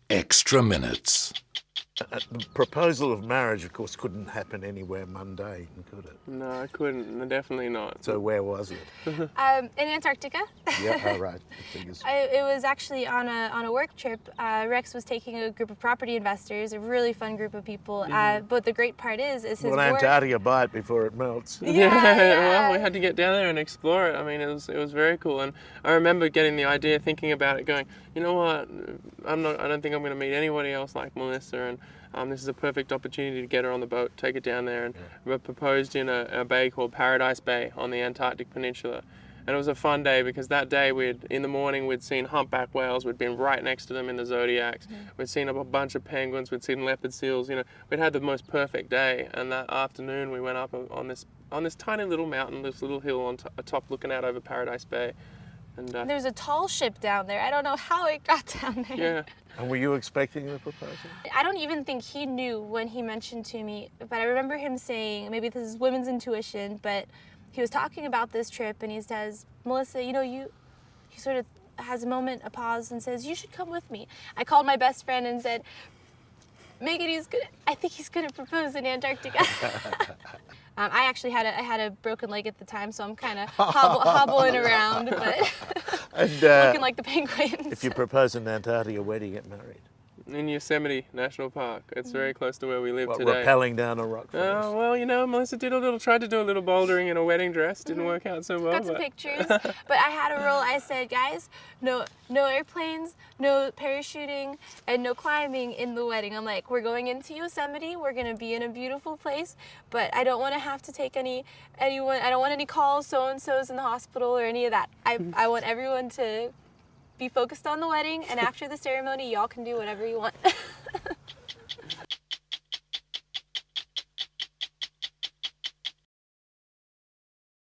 Extra minutes. The proposal of marriage, of course, couldn't happen anywhere mundane, could it? No, I couldn't. No, definitely not. So where was it? In Antarctica. Yeah, all right. The figures. It was actually on a work trip. Rex was taking a group of property investors, a really fun group of people. But the great part is his Well, work. Antarctica bite before it melts. Yeah, well, we had to get down there and explore it. I mean, it was very cool, and I remember getting the idea, thinking about it, going, you know what, I don't think I'm going to meet anybody else like Melissa, and this is a perfect opportunity to get her on the boat, take it down there, and we proposed in a bay called Paradise Bay on the Antarctic Peninsula. And it was a fun day because that day in the morning we'd seen humpback whales, we'd been right next to them in the zodiacs, we'd seen a bunch of penguins, we'd seen leopard seals, we'd had the most perfect day. And that afternoon we went up on this tiny little mountain, this little hill on top looking out over Paradise Bay. And There's a tall ship down there. I don't know how it got down there. yeah. And were you expecting the proposal? I don't even think he knew when he mentioned to me, but I remember him saying, maybe this is women's intuition, but he was talking about this trip and he says, Melissa, he sort of has a moment, a pause, and says, you should come with me. I called my best friend and said, Megan, I think he's gonna propose in Antarctica. I actually had a broken leg at the time, so I'm kind of hobbling around, but And looking like the penguins. if you propose in Antarctica, where do you get married? In Yosemite National Park. It's very close to where we live What, today. rappelling down a rock face? Oh, well, Melissa tried to do a little bouldering in a wedding dress. Didn't work out so well. Got some pictures, but I had a rule. I said, guys, no airplanes, no parachuting, and no climbing in the wedding. I'm like, we're going into Yosemite. We're gonna be in a beautiful place, but I don't want to have to take anyone. I don't want any calls, so-and-so's in the hospital or any of that. I want everyone to be focused on the wedding, and after the ceremony, y'all can do whatever you want.